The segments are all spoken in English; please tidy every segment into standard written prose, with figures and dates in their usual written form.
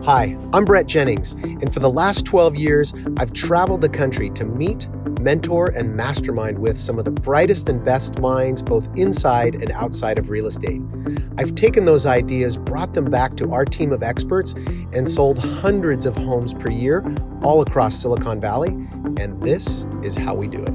Hi, I'm Brett Jennings, and for the last 12 years, I've traveled the country to meet, mentor, and mastermind with some of the brightest and best minds both inside and outside of real estate. I've taken those ideas, brought them back to our team of experts, and sold hundreds of homes per year all across Silicon Valley, and this is how we do it.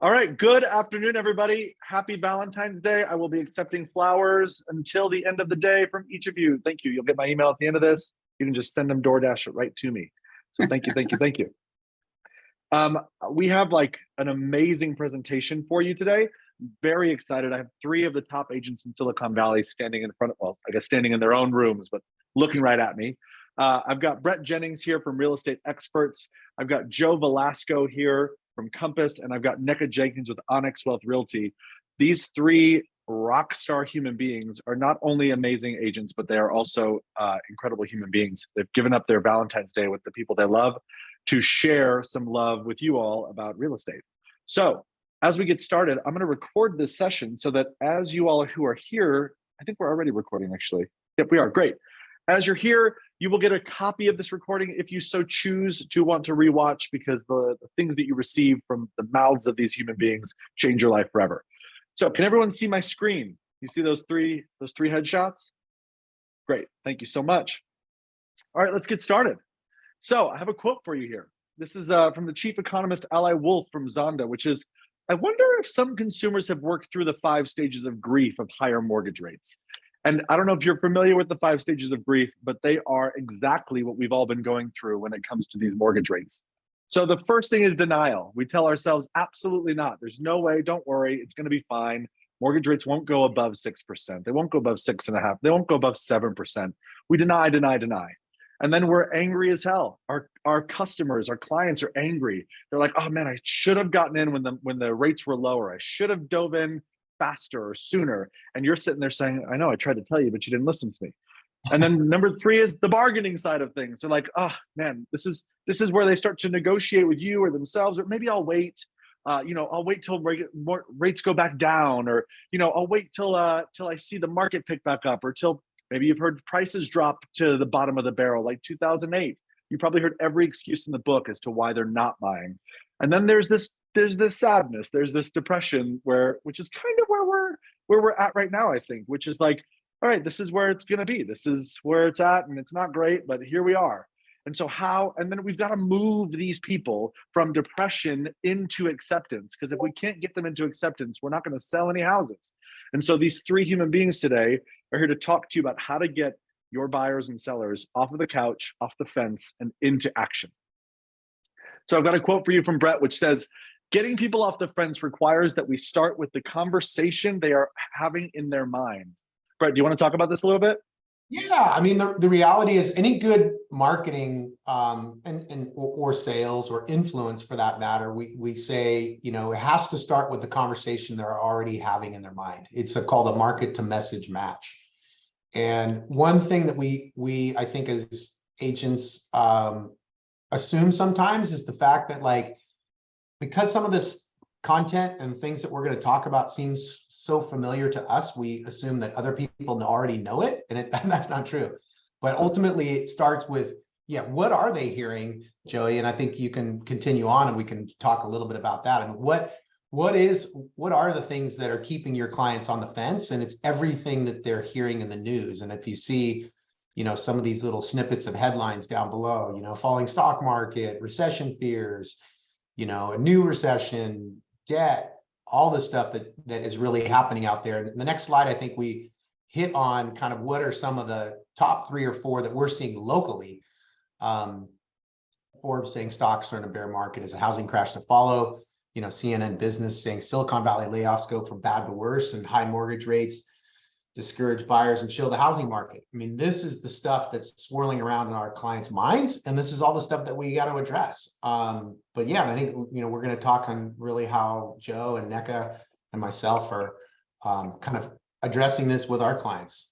All right, good afternoon, everybody. Happy Valentine's Day. I will be accepting flowers until the end of the day from each of you. Thank you. You'll get my email at the end of this. You can just send them DoorDash it right to me. So thank you, thank you, thank you. We have like an amazing presentation for you today. Very excited. I have 3 of the top agents in Silicon Valley standing in front of, well, I guess standing in their own rooms, but looking right at me. I've got Brett Jennings here from Real Estate Experts. I've got Joe Velasco here from Compass, and I've got Nneka Jenkins with Onyx Wealth Realty. These 3 rock star human beings are not only amazing agents, but they are also incredible human beings. They've given up their Valentine's Day with the people they love to share some love with you all about real estate. So as we get started, I'm going to record this session so that as you all who are here, I think we're already recording actually. Yep, we are. Great. As you're here, you will get a copy of this recording if you so choose to want to rewatch, because the things that you receive from the mouths of these human beings change your life forever. So can everyone see my screen? You see those three headshots? Great, thank you so much. All right, let's get started. So I have a quote for you here. This is from the chief economist, Ally Wolf from Zonda, which is, I wonder if some consumers have worked through the 5 stages of grief of higher mortgage rates. And I don't know if you're familiar with the 5 stages of grief, but they are exactly what we've all been going through when it comes to these mortgage rates. So the first thing is denial. We tell ourselves, absolutely not. There's no way, don't worry, it's gonna be fine. Mortgage rates won't go above 6%. They won't go above 6.5%. They won't go above 7%. We deny, deny, deny. And then we're angry as hell. Our customers, our clients are angry. They're like, oh man, I should have gotten in when the rates were lower. I should have dove in faster or sooner. And you're sitting there saying, I know, I tried to tell you, but you didn't listen to me. And then number 3 is the bargaining side of things. They're like, oh man, this is where they start to negotiate with you or themselves, or maybe I'll wait. I'll wait till rates go back down, or I'll wait till I see the market pick back up, or till maybe you've heard prices drop to the bottom of the barrel, like 2008. You probably heard every excuse in the book as to why they're not buying. And then there's this sadness, there's this depression, which is kind of where we're at right now, I think, which is like, all right, this is where it's going to be. This is where it's at, and it's not great, but here we are. And so and then we've got to move these people from depression into acceptance, because if we can't get them into acceptance, we're not going to sell any houses. And so these 3 human beings today are here to talk to you about how to get your buyers and sellers off of the couch, off the fence, and into action. So I've got a quote for you from Brett, which says, getting people off the fence requires that we start with the conversation they are having in their mind. Brett, do you want to talk about this a little bit? Yeah, I mean, the reality is any good marketing or sales or influence for that matter, we say, it has to start with the conversation they're already having in their mind. It's called a market to message match. And one thing that we I think as agents assume sometimes is the fact that because some of this content and things that we're going to talk about seems so familiar to us, we assume that other people already know it, and that's not true. But ultimately, it starts with, what are they hearing, Joey? And I think you can continue on, and we can talk a little bit about that. And what are the things that are keeping your clients on the fence? And it's everything that they're hearing in the news. And if you see, some of these little snippets of headlines down below, falling stock market, recession fears, a new recession, debt, all the stuff that is really happening out there. And the next slide, I think we hit on kind of what are some of the top 3 or 4 that we're seeing locally. Forbes saying stocks are in a bear market as a housing crash to follow. CNN Business saying Silicon Valley layoffs go from bad to worse, and high mortgage rates discourage buyers and chill the housing market. I mean, this is the stuff that's swirling around in our clients' minds, and this is all the stuff that we got to address. But yeah, I think we're going to talk on really how Joe and Nneka and myself are kind of addressing this with our clients.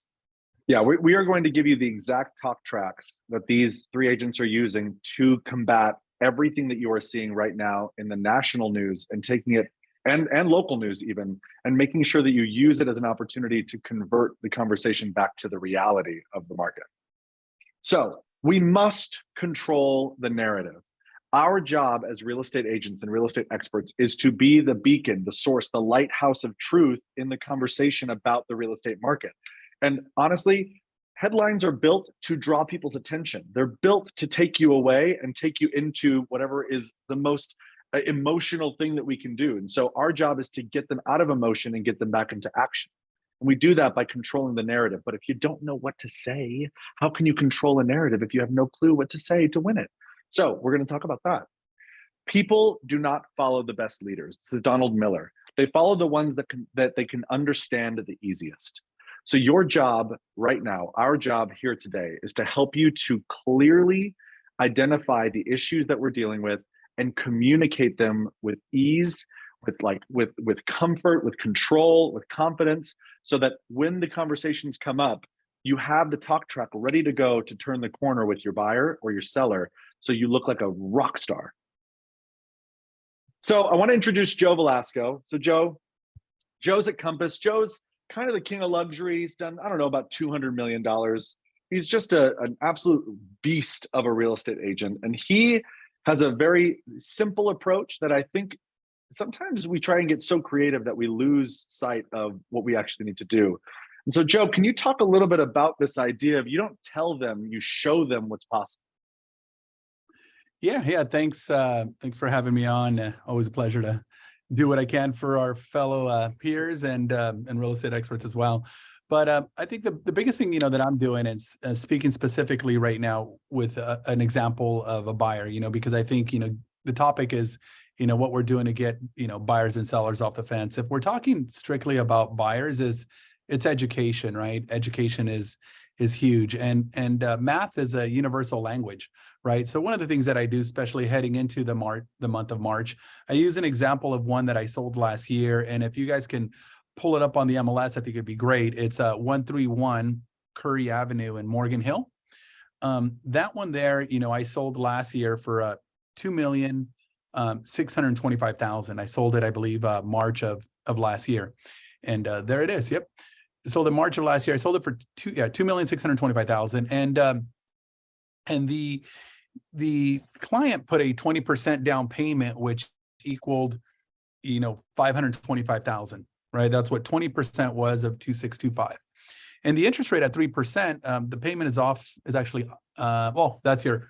Yeah, we are going to give you the exact talk tracks that these 3 agents are using to combat everything that you are seeing right now in the national news, and taking it and local news even, and making sure that you use it as an opportunity to convert the conversation back to the reality of the market. So we must control the narrative. Our job as real estate agents and real estate experts is to be the beacon, the source, the lighthouse of truth in the conversation about the real estate market. And honestly, headlines are built to draw people's attention. They're built to take you away and take you into whatever is the most emotional thing that we can do. And so our job is to get them out of emotion and get them back into action. And we do that by controlling the narrative. But if you don't know what to say, how can you control a narrative if you have no clue what to say to win it? So we're going to talk about that. People do not follow the best leaders. This is Donald Miller. They follow the ones that they can understand the easiest. So your job right now, our job here today, is to help you to clearly identify the issues that we're dealing with and communicate them with ease, with comfort, with control, with confidence, so that when the conversations come up, you have the talk track ready to go to turn the corner with your buyer or your seller, so you look like a rock star. So I want to introduce Joe Velasco. So Joe's at Compass. Joe's kind of the king of luxury. He's done, I don't know, about $200 million. He's just an absolute beast of a real estate agent. And he has a very simple approach that I think sometimes we try and get so creative that we lose sight of what we actually need to do. And so, Joe, can you talk a little bit about this idea of you don't tell them, you show them what's possible? Yeah. Thanks for having me on. Always a pleasure to do what I can for our fellow peers and real estate experts as well. But I think the biggest thing, that I'm doing is speaking specifically right now with an example of a buyer, because I think, the topic is, what we're doing to get, buyers and sellers off the fence. If we're talking strictly about buyers, it's education, right? Education is huge. And math is a universal language, right? So one of the things that I do, especially heading into the month of March, I use an example of one that I sold last year. And if you guys can pull it up on the MLS, I think it'd be great. It's 131 Curry Avenue in Morgan Hill. That one there, I sold last year for $2,625,000. I sold it, I believe, March of last year. And there it is. Yep. So the March of last year, I sold it for $2,625,000. And the client put a 20% down payment, which equaled, $525,000, right? That's what 20% was of 2,625. And the interest rate at 3%, the payment is actually, that's your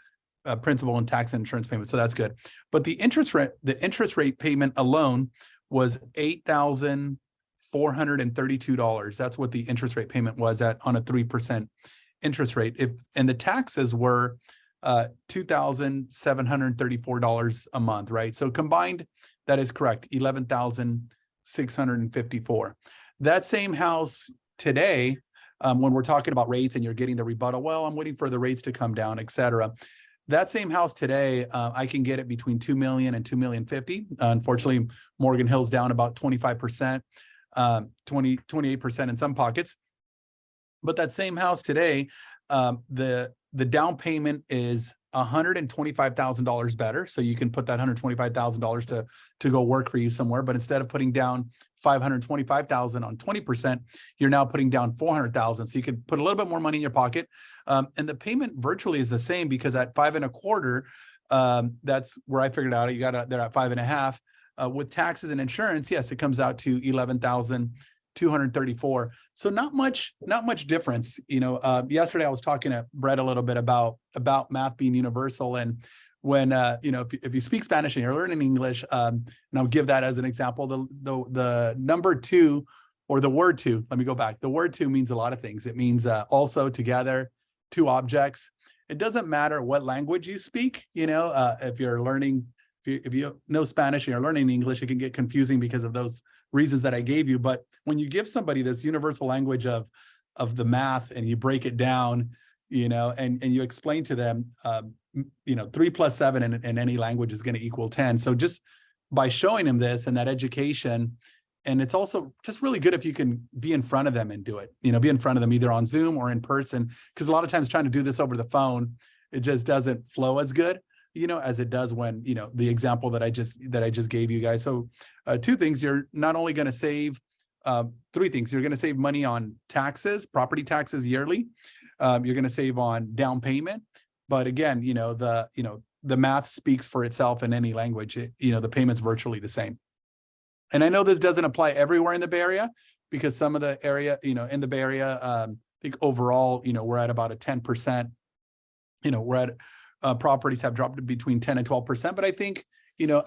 principal and tax and insurance payment. So that's good. But the interest rate payment alone was $8,432. That's what the interest rate payment was on a 3% interest rate. And the taxes were $2,734 a month, right? So combined, that is correct, $11,654. That same house today, when we're talking about rates and you're getting the rebuttal, well, I'm waiting for the rates to come down, et cetera. That same house today, I can get it between $2 million and $2,050,000. Unfortunately, Morgan Hill's down about 25%, 28% in some pockets. But that same house today, the down payment is $125,000 better. So you can put that $125,000 to go work for you somewhere. But instead of putting down $525,000 on 20%, you're now putting down $400,000. So you could put a little bit more money in your pocket. And the payment virtually is the same, because at 5.25%, that's where I figured out they're at 5.5%. With taxes and insurance, yes, it comes out to $11,234. So not much difference. Yesterday I was talking to Brett a little bit about math being universal. And when, if you speak Spanish and you're learning English, and I'll give that as an example, the number two, or the word two, let me go back. The word two means a lot of things. It means also, together, two objects. It doesn't matter what language you speak. If you're learning, if you know Spanish and you're learning English, it can get confusing because of those reasons that I gave you. But when you give somebody this universal language of the math and you break it down, and you explain to them, 3 plus 7 in any language is going to equal 10. So just by showing them this and that education, and it's also just really good if you can be in front of them and do it, be in front of them either on Zoom or in person, because a lot of times trying to do this over the phone, it just doesn't flow as good, as it does when, the example that I just gave you guys. So 2 things, you're not only going to save, 3 things, you're going to save money on taxes, property taxes yearly. You're going to save on down payment. But again, the math speaks for itself in any language. The payment's virtually the same. And I know this doesn't apply everywhere in the Bay Area, because some of the area, in the Bay Area, I think overall, we're at about a 10%, we're at properties have dropped to between 10 and 12%. But I think,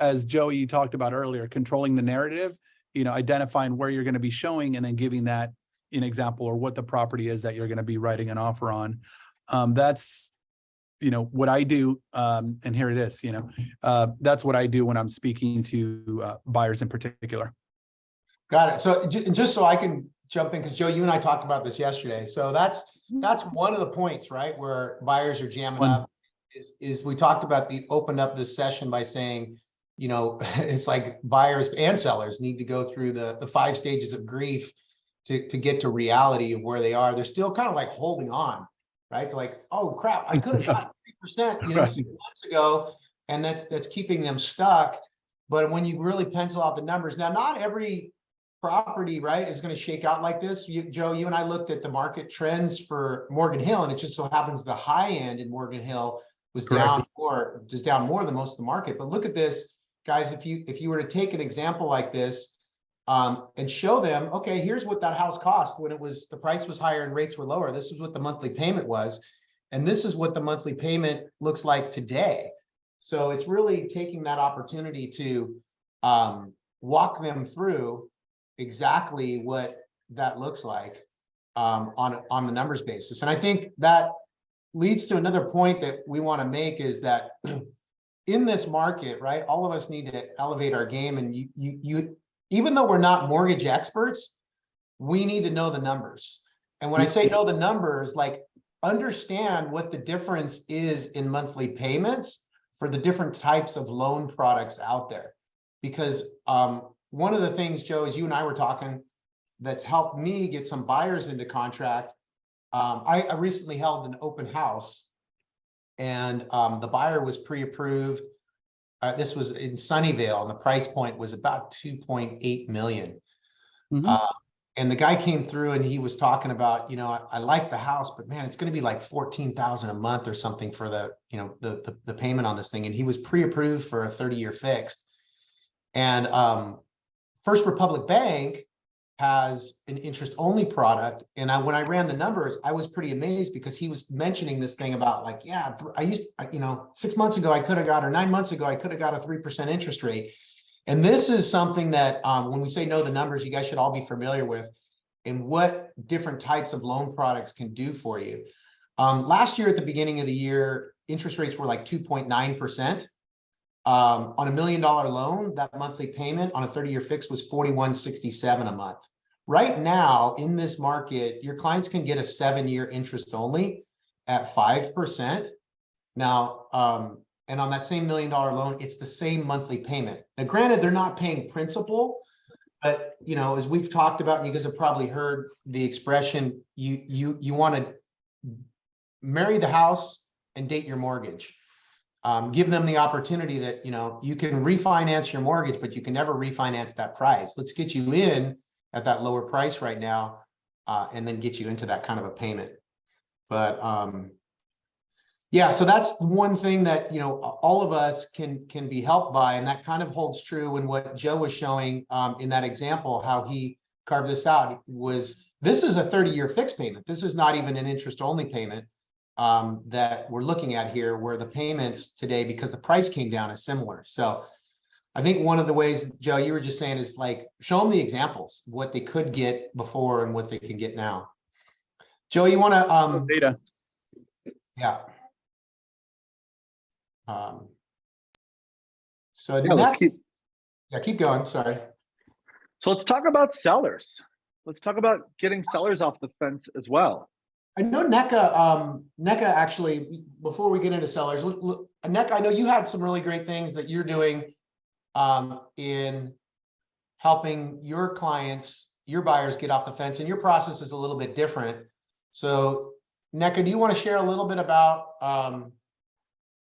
as Joey, you talked about earlier, controlling the narrative, identifying where you're going to be showing and then giving that an example or what the property is that you're going to be writing an offer on. That's, what I do. And here it is, that's what I do when I'm speaking to buyers in particular. Got it. So just so I can jump in, because Joe, you and I talked about this yesterday. So that's one of the points, right, where buyers are jamming up. Is we talked about opened up this session by saying, it's like buyers and sellers need to go through the 5 stages of grief to get to reality of where they are. They're still kind of like holding on, right? They're like, oh crap, I could have got 3%, 6 months ago, and that's keeping them stuck. But when you really pencil out the numbers, now not every property, right, is going to shake out like this. Joe, you and I looked at the market trends for Morgan Hill, and it just so happens the high end in Morgan Hill was down more than most of the market. But look at this, guys. If you were to take an example like this and show them, okay, here's what that house cost when the price was higher and rates were lower. This is what the monthly payment was, and this is what the monthly payment looks like today. So it's really taking that opportunity to walk them through exactly what that looks like on the numbers basis. And I think that leads to another point that we want to make, is that in this market, right, all of us need to elevate our game. And you even though we're not mortgage experts, we need to know the numbers. And when I say know the numbers, like understand what the difference is in monthly payments for the different types of loan products out there. Because one of the things, Joe, as you and I were talking, that's helped me get some buyers into contract. I recently held an open house, and the buyer was pre-approved. This was in Sunnyvale, and the price point was about 2.8 million. And the guy came through and he was talking about, I like the house, but man, it's going to be like 14,000 a month or something for the payment on this thing. And he was pre-approved for a 30-year fixed. And First Republic Bank has an interest-only product. And when I ran the numbers, I was pretty amazed, because he was mentioning this thing about like, yeah, I used, 6 months ago, I could have got, or 9 months ago, I could have got a 3% interest rate. And this is something that when we say know the numbers, you guys should all be familiar with, and what different types of loan products can do for you. Last year at the beginning of the year, interest rates were like 2.9%. On $1 million loan, that monthly payment on a 30-year fix was $41.67 a month. Right now in this market, your clients can get a 7-year interest only at 5%. Now, and on that same $1 million loan, it's the same monthly payment. Now, granted, they're not paying principal, but as we've talked about, and you guys have probably heard the expression, you want to marry the house and date your mortgage. Give them the opportunity that, you can refinance your mortgage, but you can never refinance that price. Let's get you in at that lower price right now, and then get you into that kind of a payment. But yeah, so that's one thing that, all of us can be helped by. And that kind of holds true in what Joe was showing in that example, how he carved this out. This is a 30-year fixed payment. This is not even an interest-only payment that we're looking at here, where the payments today, because the price came down, is similar. So I think one of the ways, Joe, you were just saying, is like, show them the examples, what they could get before and what they can get now. Joe, you want to data? Yeah. So yeah, let's keep going. Sorry. So let's talk about sellers. Let's talk about getting sellers off the fence as well. I know NECA actually, before we get into sellers, NECA, I know you had some really great things that you're doing in helping your clients, your buyers, get off the fence, and your process is a little bit different. So NECA, do you want to share a little bit about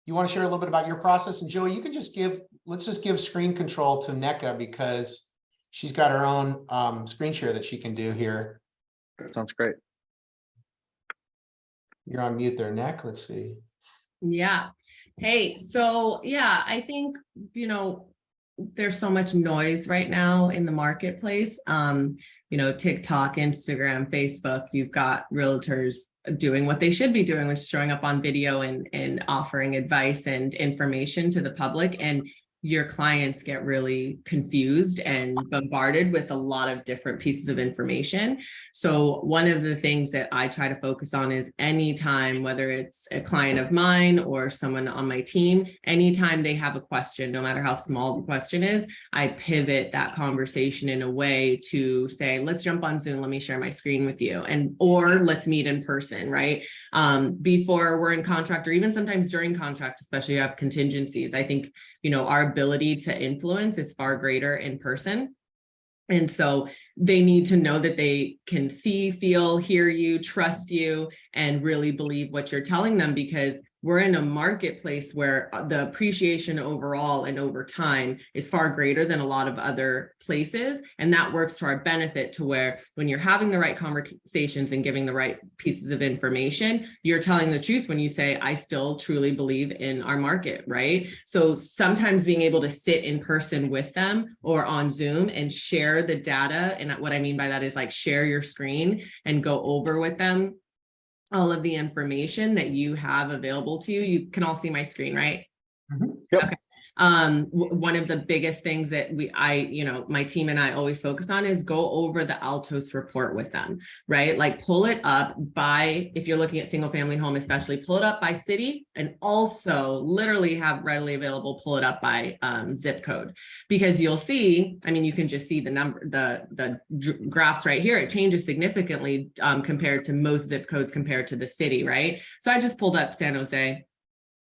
your process? And Joey, you can just let's just give screen control to NECA, because she's got her own screen share that she can do here. That sounds great. You're on mute there, Nick. Let's see. Yeah. Hey, so yeah, I think, there's so much noise right now in the marketplace. TikTok, Instagram, Facebook, you've got realtors doing what they should be doing, which is showing up on video and offering advice and information to the public. And your clients get really confused and bombarded with a lot of different pieces of information. So one of the things that I try to focus on is anytime, whether it's a client of mine or someone on my team, anytime they have a question, no matter how small the question is, I pivot that conversation in a way to say, let's jump on Zoom, let me share my screen with you, or let's meet in person, right? Before we're in contract, or even sometimes during contract, especially if you have contingencies. I think our ability to influence is far greater in person. And so they need to know that they can see, feel, hear you, trust you, and really believe what you're telling them, because we're in a marketplace where the appreciation overall and over time is far greater than a lot of other places. And that works to our benefit, to where when you're having the right conversations and giving the right pieces of information, you're telling the truth when you say, I still truly believe in our market, right? So sometimes being able to sit in person with them or on Zoom and share the data. And what I mean by that is like share your screen and go over with them all of the information that you have available to you. You can all see my screen, right? Mm-hmm. Yep. Okay. One of the biggest things that my team and I always focus on is go over the Altos report with them, right? Like pull it up by, if you're looking at single family home, especially pull it up by city, and also literally have readily available, pull it up by zip code, because you'll see, you can just see the number, the graphs right here. It changes significantly compared to most zip codes compared to the city, right? So I just pulled up San Jose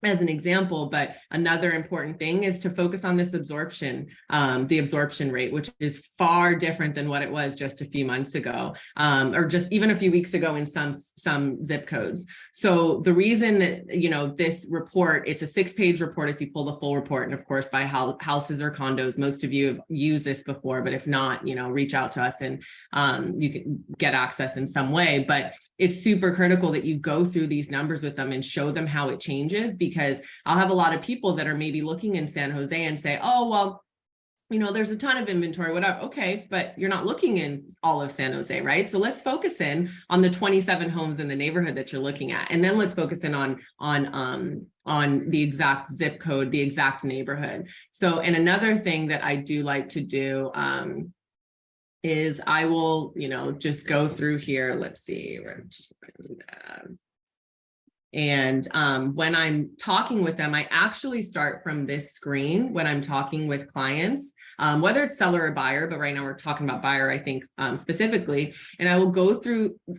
as an example, but another important thing is to focus on this absorption, the absorption rate, which is far different than what it was just a few months ago, or just even a few weeks ago in some zip codes. So the reason that, this report, it's a 6-page report if you pull the full report, and of course by houses or condos. Most of you have used this before, but if not, reach out to us and you can get access in some way. But it's super critical that you go through these numbers with them and show them how it changes, because I'll have a lot of people that are maybe looking in San Jose and say, oh, well, there's a ton of inventory, whatever. Okay, but you're not looking in all of San Jose, right? So let's focus in on the 27 homes in the neighborhood that you're looking at. And then let's focus in on the exact zip code, the exact neighborhood. So, and another thing that I do like to do is I will, just go through here. Let's see. And when I'm talking with them, I actually start from this screen when I'm talking with clients, whether it's seller or buyer, but right now we're talking about buyer, I think, specifically. And I will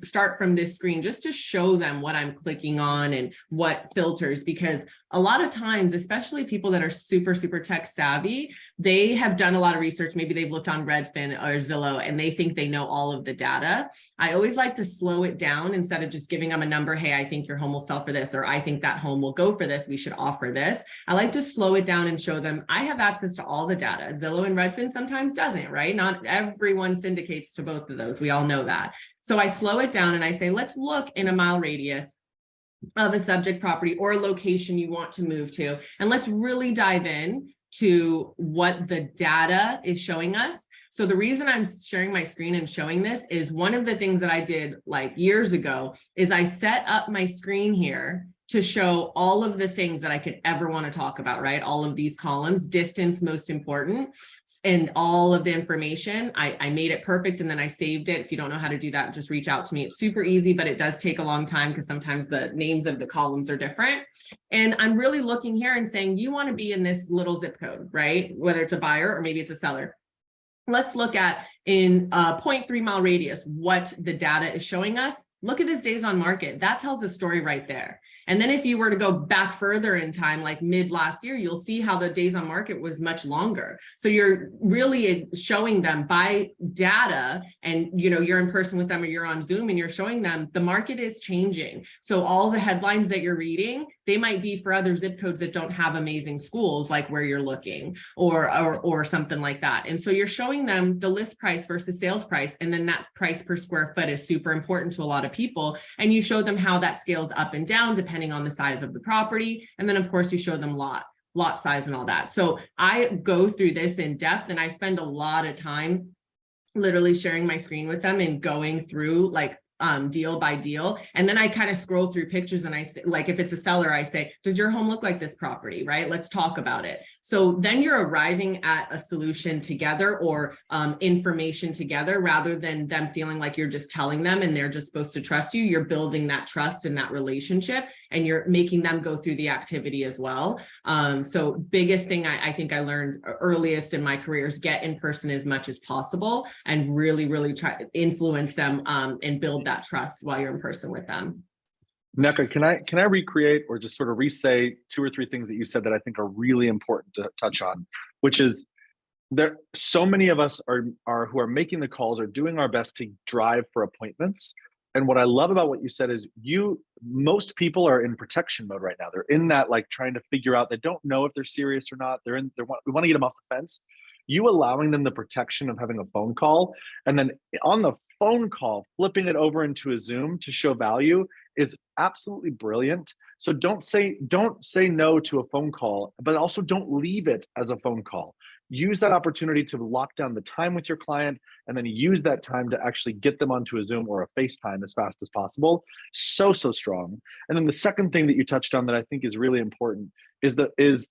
start from this screen just to show them what I'm clicking on and what filters, because a lot of times, especially people that are super, super tech savvy, they have done a lot of research. Maybe they've looked on Redfin or Zillow and they think they know all of the data. I always like to slow it down instead of just giving them a number. Hey, I think your home will sell for this, or I think that home will go for this. We should offer this. I like to slow it down and show them I have access to all the data. Zillow and Redfin sometimes doesn't, right? Not everyone syndicates to both of those. We all know that. So I slow it down and I say, let's look in a mile radius of a subject property or a location you want to move to. And let's really dive in to what the data is showing us. So the reason I'm sharing my screen and showing this is one of the things that I did like years ago is I set up my screen here to show all of the things that I could ever want to talk about, right? All of these columns, distance, most important, and all of the information. I made it perfect and then I saved it. If you don't know how to do that, just reach out to me. It's super easy, but it does take a long time because sometimes the names of the columns are different. And I'm really looking here and saying, you want to be in this little zip code, right? Whether it's a buyer or maybe it's a seller. Let's look at in a 0.3 mile radius, what the data is showing us. Look at this days on market. That tells a story right there. And then if you were to go back further in time, like mid last year, you'll see how the days on market was much longer. So you're really showing them by data, and you're in person with them or you're on Zoom and you're showing them the market is changing. So all the headlines that you're reading, they might be for other zip codes that don't have amazing schools like where you're looking, or something like that. And so you're showing them the list price versus sales price, and then that price per square foot is super important to a lot of people. And you show them how that scales up and down depending on the size of the property. And then of course you show them lot size and all that. So I go through this in depth, and I spend a lot of time literally sharing my screen with them and going through like deal by deal. And then I kind of scroll through pictures, and I say, like, if it's a seller, I say, does your home look like this property, right? Let's talk about it. So then you're arriving at a solution together, or information together, rather than them feeling like you're just telling them and they're just supposed to trust you. You're building that trust and that relationship, and you're making them go through the activity as well. So biggest thing I think I learned earliest in my career is get in person as much as possible, and really, really try to influence them and build that trust while you're in person with them. Nneka, can I recreate or just sort of re-say 2 or 3 things that you said that I think are really important to touch on, which is there so many of us are who are making the calls, are doing our best to drive for appointments. And what I love about what you said is most people are in protection mode right now. They're in that, like, trying to figure out, they don't know if they're serious or not. We want to get them off the fence. You allowing them the protection of having a phone call, and then on the phone call, flipping it over into a Zoom to show value is absolutely brilliant. So don't say no to a phone call, but also don't leave it as a phone call. Use that opportunity to lock down the time with your client, and then use that time to actually get them onto a Zoom or a FaceTime as fast as possible. So strong. And then the second thing that you touched on that I think is really important is the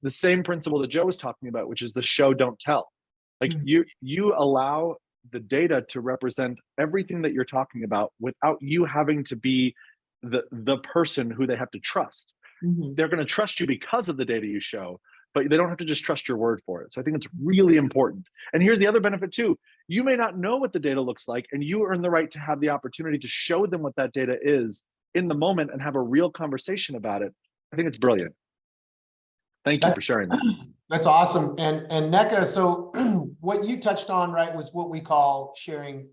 same principle that Joe was talking about, which is the show, don't tell. Like, you allow the data to represent everything that you're talking about without you having to be the person who they have to trust. Mm-hmm. They're going to trust you because of the data you show, but they don't have to just trust your word for it. So I think it's really important. And here's the other benefit too. You may not know what the data looks like, and you earn the right to have the opportunity to show them what that data is in the moment and have a real conversation about it. I think it's brilliant. Thank you for sharing that. That's awesome. And Nneka, so what you touched on, right, was what we call sharing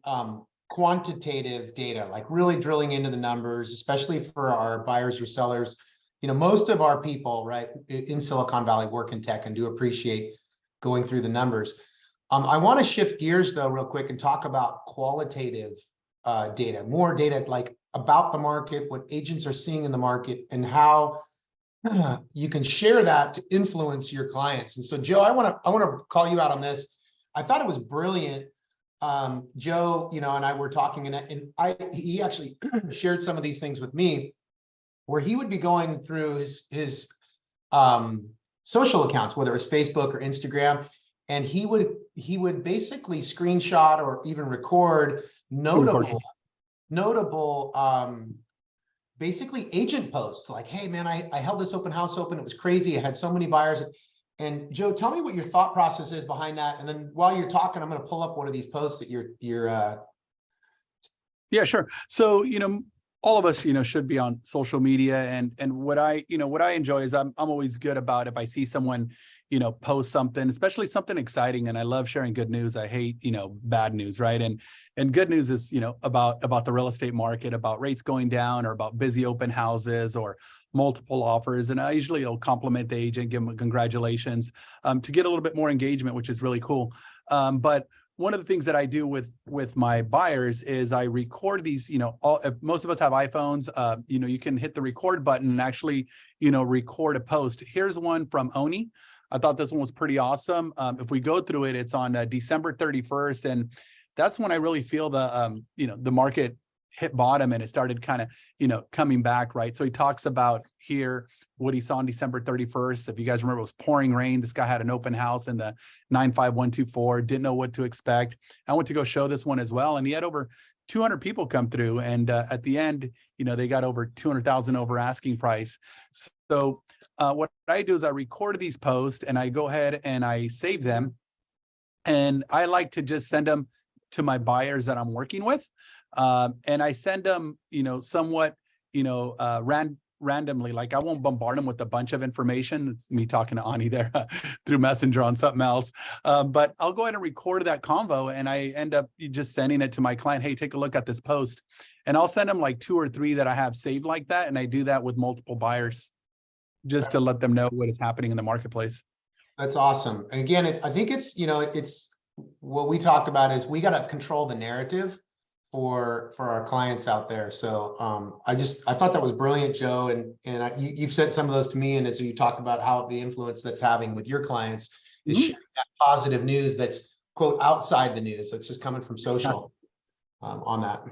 quantitative data, like really drilling into the numbers, especially for our buyers or sellers. Most of our people, right, in Silicon Valley work in tech and do appreciate going through the numbers. I want to shift gears though real quick and talk about qualitative data, more data like about the market, what agents are seeing in the market, and how you can share that to influence your clients. And so, Joe, I want to call you out on this. I thought it was brilliant. Joe, and I were talking, and he actually shared some of these things with me, where he would be going through his social accounts, whether it was Facebook or Instagram, and he would basically screenshot or even record notable basically agent posts, like, hey man, I held this open house open. It was crazy. I had so many buyers. And Joe, tell me what your thought process is behind that. And then while you're talking, I'm going to pull up one of these posts that you're Yeah, sure. So, all of us, should be on social media, and what I enjoy is I'm always good about, if I see someone, post something, especially something exciting, and I love sharing good news. I hate, bad news, right? And good news is, about the real estate market, about rates going down, or about busy open houses or multiple offers. And I usually will compliment the agent, give them congratulations, to get a little bit more engagement, which is really cool. But one of the things that I do with my buyers is I record these, if most of us have iPhones, you can hit the record button and actually, record a post. Here's one from Oni. I thought this one was pretty awesome. If we go through it, it's on December 31st. And that's when I really feel the market hit bottom, and it started kind of, coming back, right? So he talks about here what he saw on December 31st. If you guys remember, it was pouring rain. This guy had an open house in the 95124, didn't know what to expect. I went to go show this one as well, and he had over 200 people come through. And at the end, they got over 200,000 over asking price. So what I do is I record these posts, and I go ahead and I save them. And I like to just send them to my buyers that I'm working with. And I send them, somewhat, randomly, like I won't bombard them with a bunch of information. It's me talking to Ani there through Messenger on something else. But I'll go ahead and record that convo, and I end up just sending it to my client. Hey, take a look at this post. And I'll send them like 2 or 3 that I have saved like that. And I do that with multiple buyers just to let them know what is happening in the marketplace. That's awesome. And again, I think it's, it's what we talked about is we got to control the narrative for our clients out there. So I thought that was brilliant, Joe. And you've sent some of those to me. And as you talked about how the influence that's having with your clients is sharing that positive news that's, quote, outside the news. That's just coming from social on that.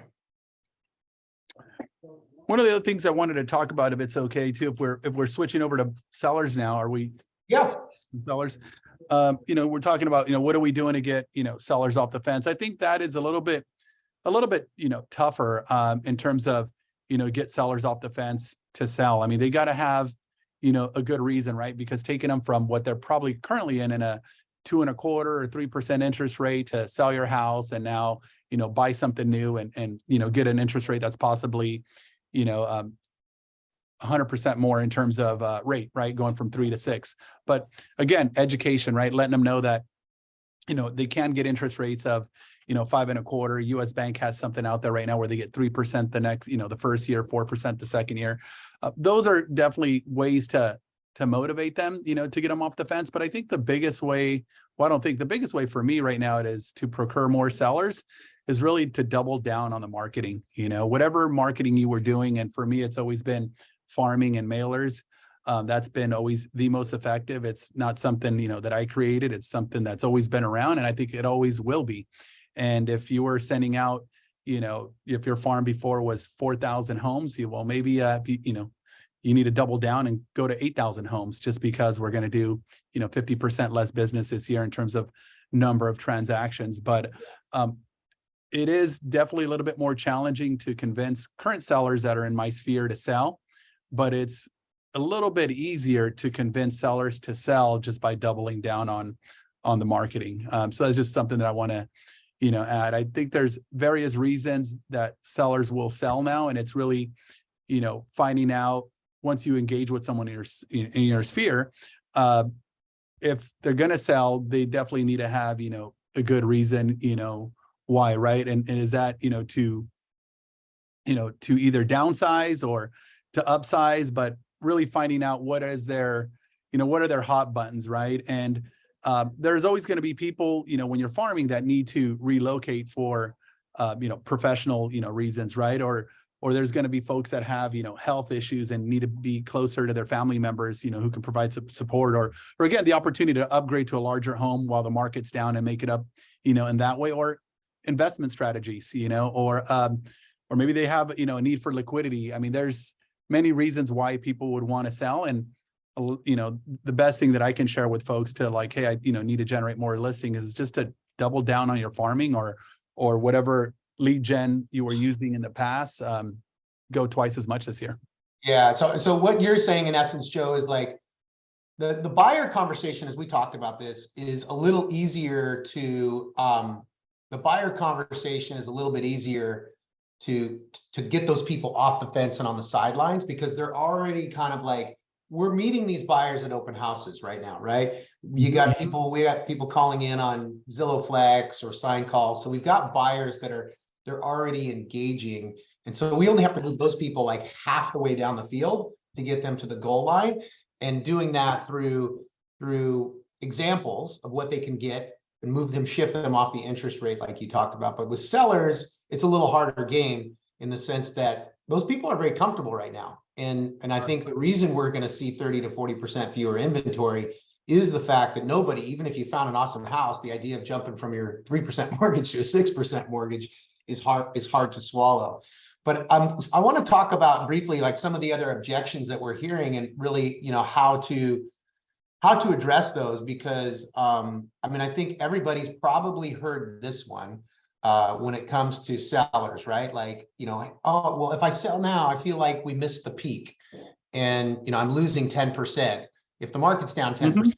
One of the other things I wanted to talk about, if it's okay too, if we're switching over to sellers now, are we? Yeah. Sellers. We're talking about, what are we doing to get, sellers off the fence? I think that is a little bit, tougher in terms of, get sellers off the fence to sell. I mean, they got to have, a good reason, right? Because taking them from what they're probably currently in a 2.25% or 3% interest rate to sell your house and now, buy something new and get an interest rate that's possibly, 100% more in terms of rate, right? Going from 3 to 6. But again, education, right? Letting them know that, they can get interest rates of, 5.25%. US Bank has something out there right now where they get 3% the next, the first year, 4% the second year. Those are definitely ways to motivate them, to get them off the fence. But I think the biggest way, I don't think the biggest way for me right now it is to procure more sellers is really to double down on the marketing, whatever marketing you were doing. And for me, it's always been farming and mailers. That's been always the most effective. It's not something, that I created. It's something that's always been around, and I think it always will be. And if you were sending out, if your farm before was 4,000 homes, well, maybe, you need to double down and go to 8,000 homes just because we're going to do, 50% less business this year in terms of number of transactions. But it is definitely a little bit more challenging to convince current sellers that are in my sphere to sell, but it's a little bit easier to convince sellers to sell just by doubling down on the marketing. So that's just something that I want to, add. I think there's various reasons that sellers will sell now, and it's really, finding out once you engage with someone in your sphere, if they're going to sell, they definitely need to have, a good reason, why, right? And is that, to either downsize or to upsize, but really finding out what is their, what are their hot buttons, right? And there's always going to be people, when you're farming that need to relocate for, professional, reasons, right? Or there's going to be folks that have, health issues and need to be closer to their family members, who can provide support or again, the opportunity to upgrade to a larger home while the market's down and make it up, in that way, or investment strategies, or maybe they have, a need for liquidity. I mean, there's many reasons why people would want to sell. And, the best thing that I can share with folks to like, hey, I, need to generate more listing is just to double down on your farming or whatever lead gen you were using in the past, go twice as much this year. Yeah. So what you're saying in essence, Joe, is like the buyer conversation, as we talked about this, is a little easier to, the buyer conversation is a little bit easier to get those people off the fence and on the sidelines, because they're already kind of like, we're meeting these buyers at open houses right now, right? We got people calling in on Zillow Flex or sign calls. So we've got buyers that they're already engaging. And so we only have to move those people like half the way down the field to get them to the goal line, and doing that through examples of what they can get and shift them off the interest rate like you talked about. But with sellers, it's a little harder game in the sense that those people are very comfortable right now. And I think the reason we're going to see 30 to 40% fewer inventory is the fact that nobody, even if you found an awesome house, the idea of jumping from your 3% mortgage to a 6% mortgage is hard to swallow. But I want to talk about briefly like some of the other objections that we're hearing, and really, how to address those, because I think everybody's probably heard this one when it comes to sellers, right? Like, oh, well, if I sell now, I feel like we missed the peak, and I'm losing 10%. If the market's down 10%, I'm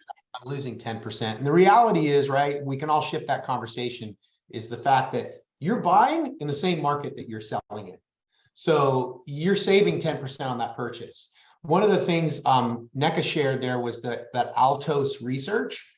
losing 10%. And the reality is, right, we can all shift that conversation, is the fact that you're buying in the same market that you're selling in. So you're saving 10% on that purchase. one of the things NECA shared there was that Altos research.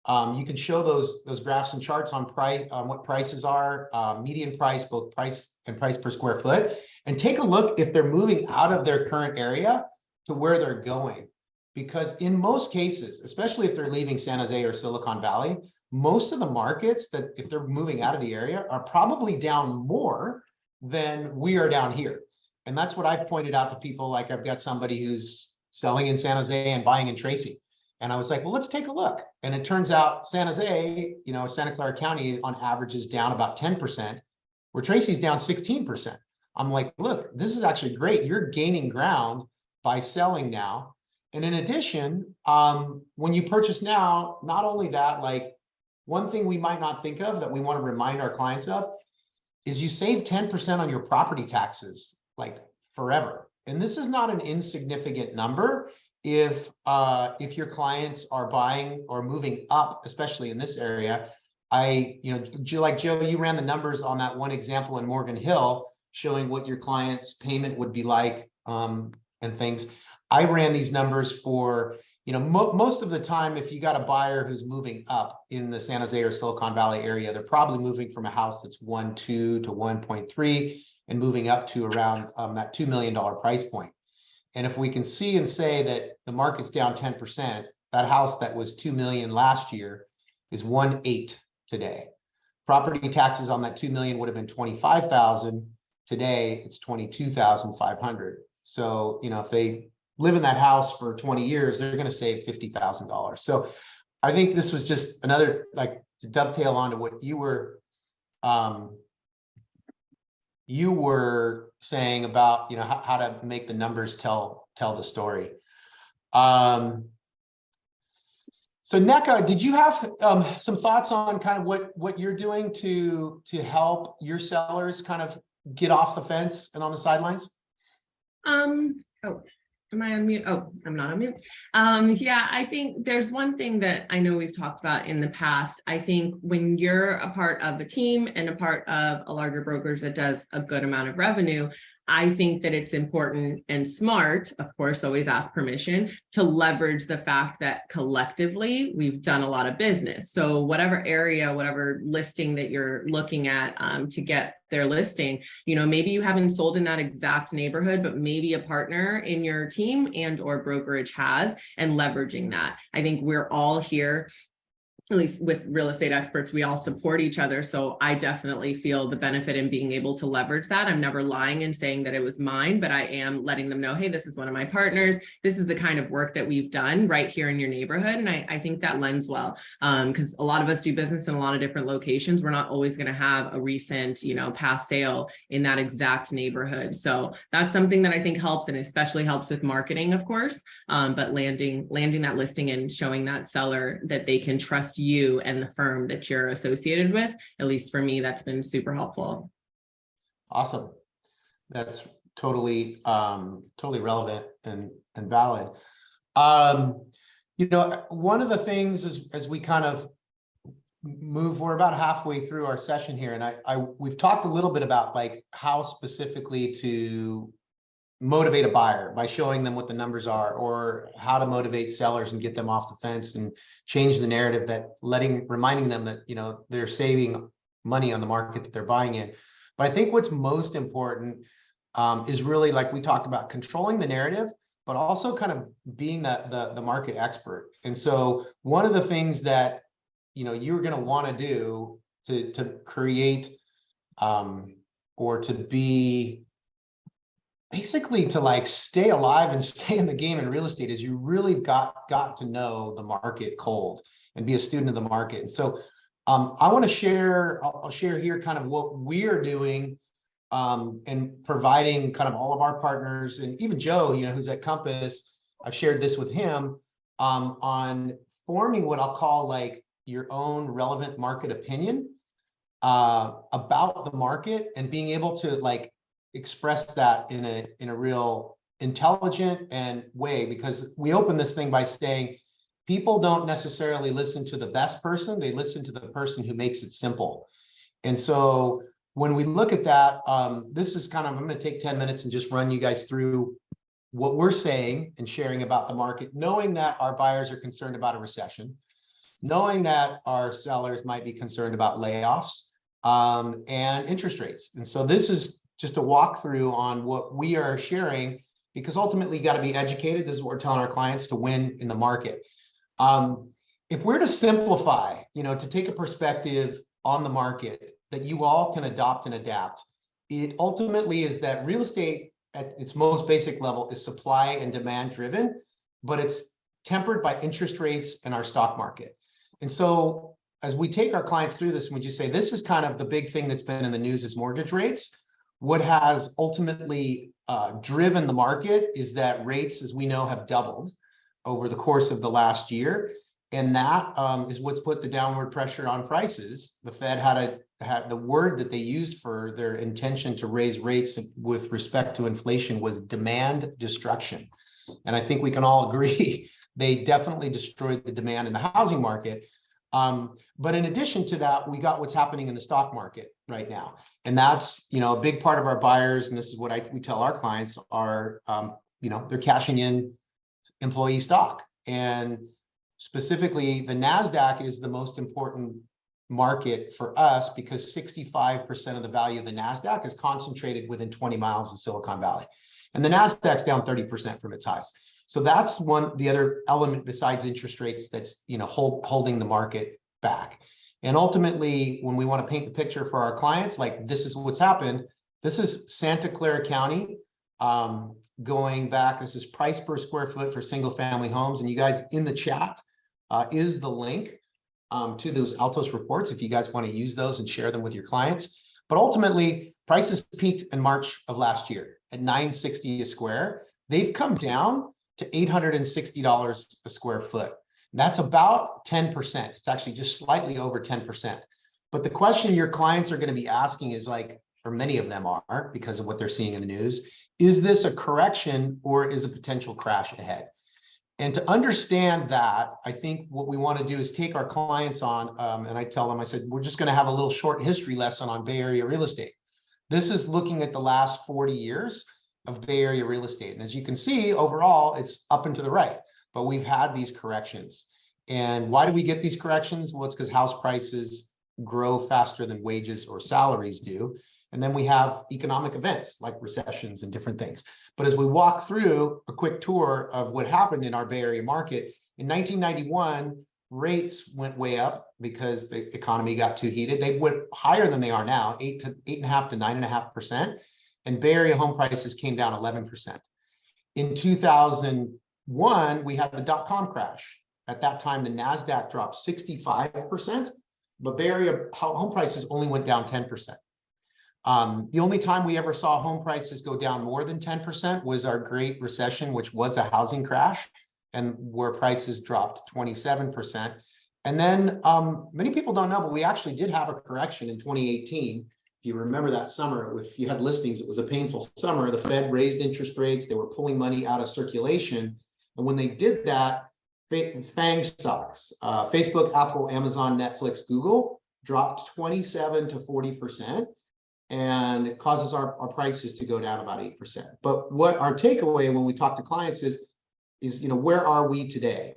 You can show those graphs and charts on price, on what prices are, median price, both price and price per square foot, and take a look if they're moving out of their current area to where they're going. Because in most cases, especially if they're leaving San Jose or Silicon Valley, most of the markets that if they're moving out of the area are probably down more than we are down here. And that's what I've pointed out to people. Like I've got somebody who's selling in San Jose and buying in Tracy. And I was like, well, let's take a look. And it turns out San Jose, you know, Santa Clara County on average is down about 10%, where Tracy's down 16%. I'm like, look, this is actually great. You're gaining ground by selling now. And in addition, when you purchase now, not only that, like one thing we might not think of that we want to remind our clients of is you save 10% on your property taxes, like forever. And this is not an insignificant number. If your clients are buying or moving up, especially in this area, like Joe, you ran the numbers on that one example in Morgan Hill, showing what your client's payment would be like and things. I ran these numbers for, most of the time, if you got a buyer who's moving up in the San Jose or Silicon Valley area, they're probably moving from a house that's 1.2 to 1.3 and moving up to around that $2 million price point. And if we can see and say that the market's down 10%, that house that was 2 million last year is 1.8 today. Property taxes on that 2 million would have been 25,000. Today it's 22,500. So, if they live in that house for 20 years, they're going to save $50,000. So I think this was just another, like, to dovetail onto what you were saying about, how to make the numbers tell the story. So NECA, did you have some thoughts on kind of what you're doing to help your sellers kind of get off the fence and on the sidelines? Oh, am I on mute? Oh, I'm not on mute. Yeah, I think there's one thing that I know we've talked about in the past. I think when you're a part of a team and a part of a larger brokerage that does a good amount of revenue, I think that it's important and smart, of course, always ask permission, to leverage the fact that collectively we've done a lot of business. So whatever area, whatever listing that you're looking at to get their listing, maybe you haven't sold in that exact neighborhood, but maybe a partner in your team and or brokerage has, and leveraging that. I think we're all here, at least with real estate experts, we all support each other. So I definitely feel the benefit in being able to leverage that. I'm never lying and saying that it was mine, but I am letting them know, hey, this is one of my partners. This is the kind of work that we've done right here in your neighborhood. And I think that lends well, because a lot of us do business in a lot of different locations. We're not always going to have a recent, past sale in that exact neighborhood. So that's something that I think helps, and especially helps with marketing, of course, but landing that listing and showing that seller that they can trust you and the firm that you're associated with. At least for me, that's been super helpful. Awesome. That's totally relevant and valid. One of the things is, as we kind of move, we're about halfway through our session here, and we've talked a little bit about like how specifically to motivate a buyer by showing them what the numbers are, or how to motivate sellers and get them off the fence and change the narrative, that reminding them that, they're saving money on the market that they're buying in. But I think what's most important is really, like we talked about, controlling the narrative, but also kind of being the market expert. And so one of the things that, you're going to want to do to create or to be basically to like stay alive and stay in the game in real estate is you really got to know the market cold and be a student of the market. And so I want to share, I'll share here kind of what we are doing and providing kind of all of our partners, and even Joe, who's at Compass. I've shared this with him on forming what I'll call like your own relevant market opinion about the market, and being able to like express that in a real intelligent and way, because we open this thing by saying people don't necessarily listen to the best person, they listen to the person who makes it simple. And so when we look at that, this is kind of, I'm going to take 10 minutes and just run you guys through what we're saying and sharing about the market, knowing that our buyers are concerned about a recession, knowing that our sellers might be concerned about layoffs and interest rates. And so this is just a walkthrough on what we are sharing, because ultimately you got to be educated. This is what we're telling our clients to win in the market. If we're to simplify, to take a perspective on the market that you all can adopt and adapt, it ultimately is that real estate at its most basic level is supply and demand driven, but it's tempered by interest rates and our stock market. And so as we take our clients through this, and we just say, this is kind of the big thing that's been in the news is mortgage rates. What has ultimately driven the market is that rates, as we know, have doubled over the course of the last year. And that is what's put the downward pressure on prices. The Fed had the word that they used for their intention to raise rates with respect to inflation was demand destruction. And I think we can all agree they definitely destroyed the demand in the housing market. But in addition to that, we got what's happening in the stock market right now. And that's, a big part of our buyers. And this is what we tell our clients are, they're cashing in employee stock. And specifically, the NASDAQ is the most important market for us because 65% of the value of the NASDAQ is concentrated within 20 miles of Silicon Valley. And the NASDAQ's down 30% from its highs. So that's the other element besides interest rates that's, holding the market back. And ultimately, when we want to paint the picture for our clients, like this is what's happened. This is Santa Clara County. Going back, this is price per square foot for single family homes. And you guys in the chat is the link to those Altos reports if you guys want to use those and share them with your clients. But ultimately, prices peaked in March of last year at $960 a square. They've come down to $860 a square foot. And that's about 10%. It's actually just slightly over 10%. But the question your clients are going to be asking is like, or many of them are because of what they're seeing in the news, is this a correction or is a potential crash ahead? And to understand that, I think what we want to do is take our clients on, and I tell them, I said, we're just going to have a little short history lesson on Bay Area real estate. This is looking at the last 40 years of Bay Area real estate. And as you can see, overall, it's up and to the right, but we've had these corrections. And why do we get these corrections? Well, it's because house prices grow faster than wages or salaries do. And then we have economic events like recessions and different things. But as we walk through a quick tour of what happened in our Bay Area market, in 1991, rates went way up because the economy got too heated. They went higher than they are now, 8.5 to 9.5%. And Bay Area home prices came down 11%. In 2001, we had the dot-com crash. At that time, the NASDAQ dropped 65%, but Bay Area home prices only went down 10%. The only time we ever saw home prices go down more than 10% was our Great Recession, which was a housing crash, and where prices dropped 27%. And then many people don't know, but we actually did have a correction in 2018. If you remember that summer, if you had listings, it was a painful summer. The Fed raised interest rates. They were pulling money out of circulation. And when they did that, FANG stocks, Facebook, Apple, Amazon, Netflix, Google, dropped 27 to 40%. And it causes our prices to go down about 8%. But what our takeaway when we talk to clients is where are we today?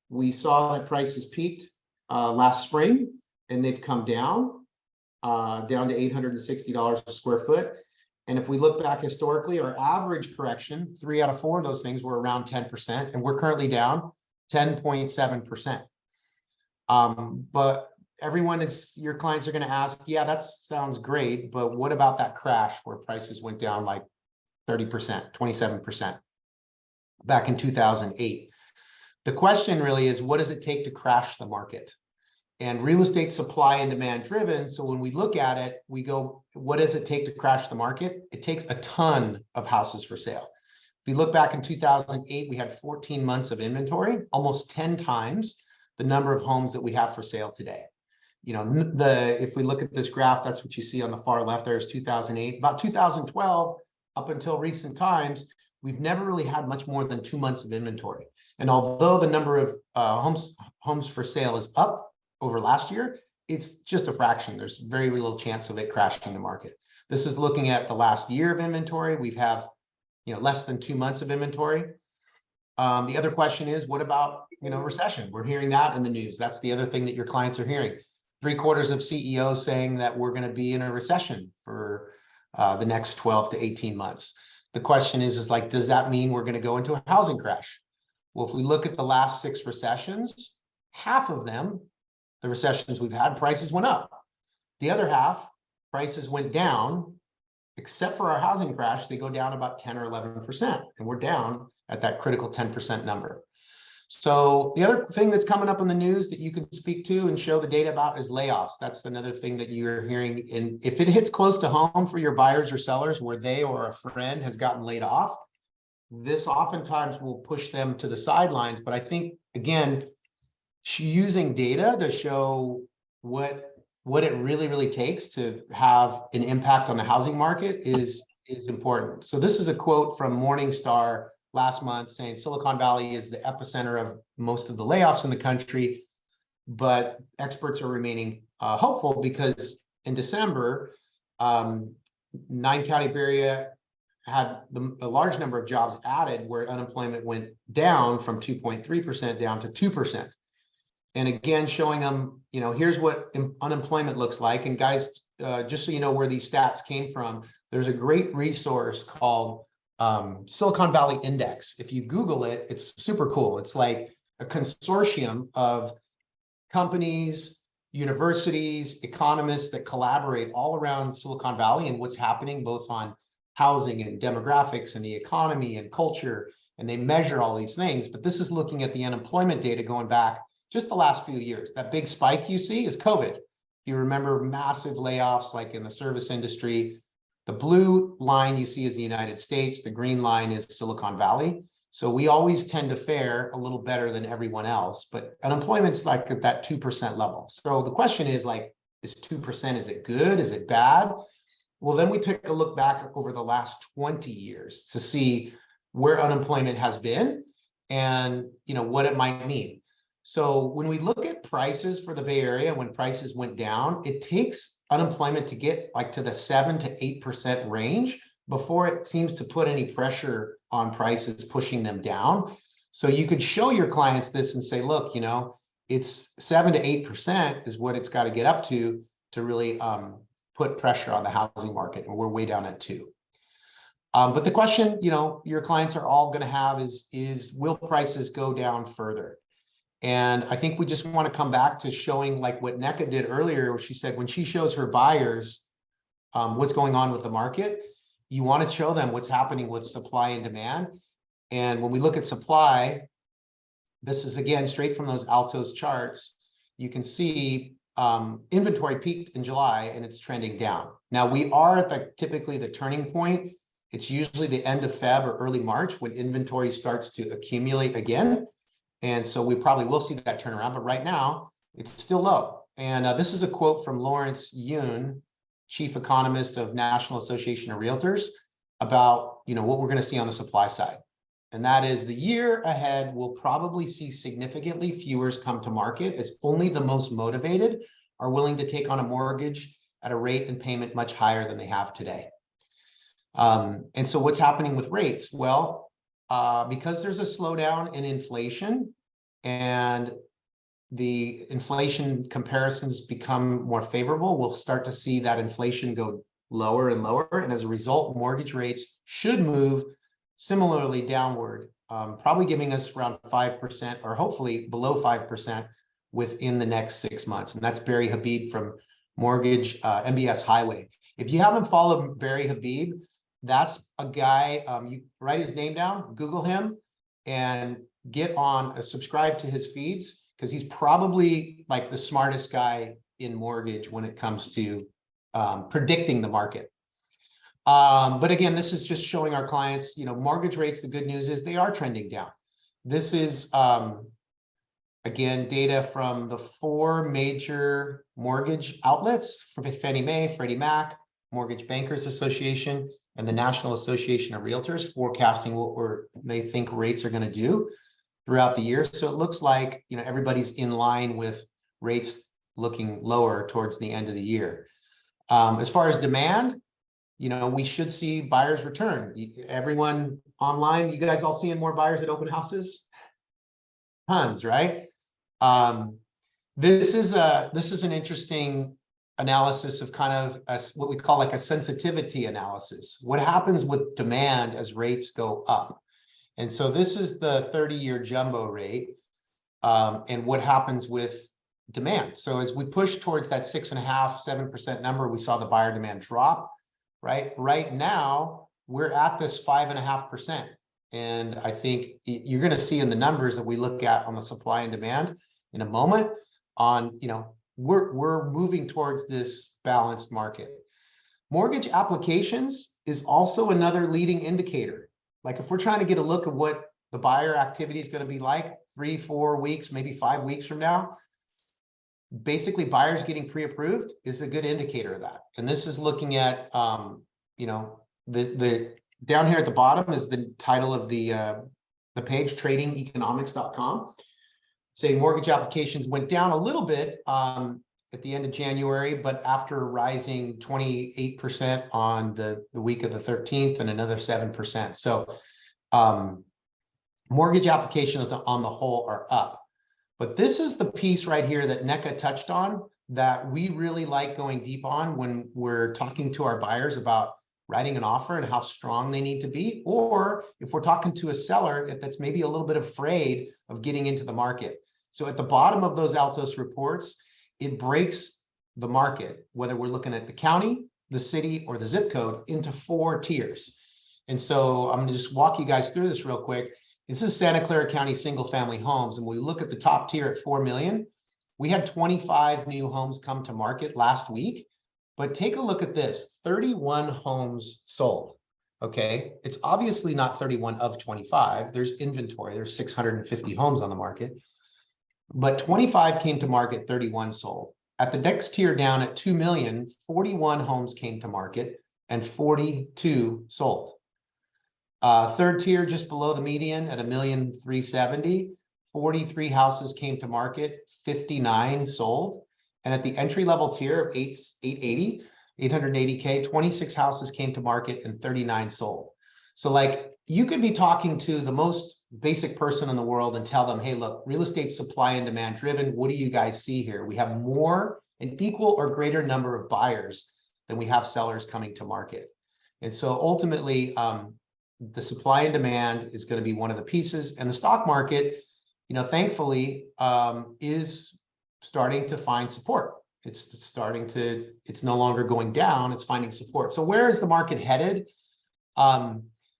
We saw that prices peaked last spring, and they've come down to $860 a square foot. And if we look back historically, our average correction, 3 out of 4 of those things were around 10%, and we're currently down 10.7%. But your clients are going to ask, yeah, that sounds great, but what about that crash where prices went down like 30%, 27% back in 2008? The question really is, what does it take to crash the market? And real estate supply and demand driven. So when we look at it, we go, what does it take to crash the market? It takes a ton of houses for sale. If you look back in 2008, we had 14 months of inventory, almost 10 times the number of homes that we have for sale today. If we look at this graph, that's what you see on the far left. There's 2008. About 2012, up until recent times, we've never really had much more than 2 months of inventory. And although the number of homes for sale is up over last year, it's just a fraction. There's very little chance of it crashing the market. This is looking at the last year of inventory. We have less than 2 months of inventory. The other question is, what about, recession? We're hearing that in the news. That's the other thing that your clients are hearing. 3/4 of CEOs saying that we're going to be in a recession for the next 12 to 18 months. The question is like, does that mean we're going to go into a housing crash? Well, if we look at the last 6 recessions, half of them, the recessions we've had, prices went up. The other half, prices went down, except for our housing crash, they go down about 10 or 11%, and we're down at that critical 10% number. So the other thing that's coming up in the news that you can speak to and show the data about is layoffs. That's another thing that you're hearing. And if it hits close to home for your buyers or sellers where they or a friend has gotten laid off, this oftentimes will push them to the sidelines. But I think, again, using data to show what it really takes to have an impact on the housing market is important. So this is a quote from Morningstar last month saying Silicon Valley is the epicenter of most of the layoffs in the country, but experts are remaining hopeful because in December, 9-county Bay Area had a large number of jobs added where unemployment went down from 2.3% down to 2%. And again, showing them, here's what unemployment looks like. And guys, just so you know where these stats came from, there's a great resource called Silicon Valley Index. If you Google it, it's super cool. It's like a consortium of companies, universities, economists that collaborate all around Silicon Valley and what's happening both on housing and demographics and the economy and culture. And they measure all these things. But this is looking at the unemployment data going back just the last few years. That big spike you see is COVID. You remember massive layoffs like in the service industry. The blue line you see is the United States. The green line is Silicon Valley. So we always tend to fare a little better than everyone else, but unemployment's like at that 2% level. So the question is like, is 2%, is it good? Is it bad? Well, then we take a look back over the last 20 years to see where unemployment has been and what it might mean. So when we look at prices for the Bay Area, when prices went down, it takes unemployment to get like to the 7 to 8% range before it seems to put any pressure on prices, pushing them down. So you could show your clients this and say, look, it's 7 to 8% is what it's got to get up to really put pressure on the housing market. And we're way down at 2. But the question, your clients are all going to have is will prices go down further? And I think we just want to come back to showing like what NECA did earlier, where she said when she shows her buyers what's going on with the market, you want to show them what's happening with supply and demand. And when we look at supply, this is again straight from those Altos charts. You can see inventory peaked in July and it's trending down. Now we are at typically the turning point. It's usually the end of Feb or early March when inventory starts to accumulate again. And so we probably will see that turnaround, but right now it's still low. And this is a quote from Lawrence Yun, chief economist of National Association of Realtors, about what we're going to see on the supply side. And that is the year ahead will probably see significantly fewer come to market as only the most motivated are willing to take on a mortgage at a rate and payment much higher than they have today. And so what's happening with rates? Well, because there's a slowdown in inflation and the inflation comparisons become more favorable, we'll start to see that inflation go lower and lower. And as a result, mortgage rates should move similarly downward, probably giving us around 5% or hopefully below 5% within the next 6 months. And that's Barry Habib from Mortgage MBS Highway. If you haven't followed Barry Habib, that's a guy, you write his name down, Google him, and get on, subscribe to his feeds, because he's probably like the smartest guy in mortgage when it comes to predicting the market. But again, this is just showing our clients, mortgage rates, the good news is they are trending down. This is, again, data from the 4 major mortgage outlets, from Fannie Mae, Freddie Mac, Mortgage Bankers Association, and the National Association of Realtors, forecasting what they think rates are going to do throughout the year. So it looks like everybody's in line with rates looking lower towards the end of the year. As far as demand, we should see buyers return. Everyone online, you guys all seeing more buyers at open houses? Tons, right? This is an interesting analysis of kind of what we call like a sensitivity analysis. What happens with demand as rates go up? And so this is the 30-year jumbo rate, and what happens with demand. So as we push towards that 6.5–7% number, we saw the buyer demand drop. Right now, we're at this 5.5%. And I think you're going to see in the numbers that we look at on the supply and demand in a moment on, we're moving towards this balanced market. Mortgage applications is also another leading indicator. Like if we're trying to get a look at what the buyer activity is going to be like 3–4 weeks, maybe 5 weeks from now, basically buyers getting pre-approved is a good indicator of that. And this is looking at, the down here at the bottom is the title of the page, tradingeconomics.com. Saying mortgage applications went down a little bit at the end of January, but after rising 28% on the week of the 13th and another 7%. So mortgage applications on the whole are up. But this is the piece right here that NECA touched on that we really like going deep on when we're talking to our buyers about writing an offer and how strong they need to be, or if we're talking to a seller that's maybe a little bit afraid of getting into the market. So at the bottom of those Altos reports, it breaks the market, whether we're looking at the county, the city, or the zip code, into 4 tiers. And so I'm going to just walk you guys through this real quick. This is Santa Clara County single family homes. And when we look at the top tier at 4 million, we had 25 new homes come to market last week. But take a look at this, 31 homes sold. Okay, it's obviously not 31 of 25. There's inventory, there's 650 homes on the market. But 25 came to market, 31 sold. At the next tier down at 2 million, 41 homes came to market and 42 sold. Third tier just below the median at 1,370,000, 43 houses came to market, 59 sold. And at the entry level tier of 880K, 26 houses came to market and 39 sold. So like you could be talking to the most basic person in the world and tell them, hey, look, real estate supply and demand driven. What do you guys see here? We have more, an equal or greater number of buyers than we have sellers coming to market. And so ultimately, the supply and demand is going to be one of the pieces, and the stock market, thankfully, is starting to find support. It's no longer going down, it's finding support. So where is the market headed?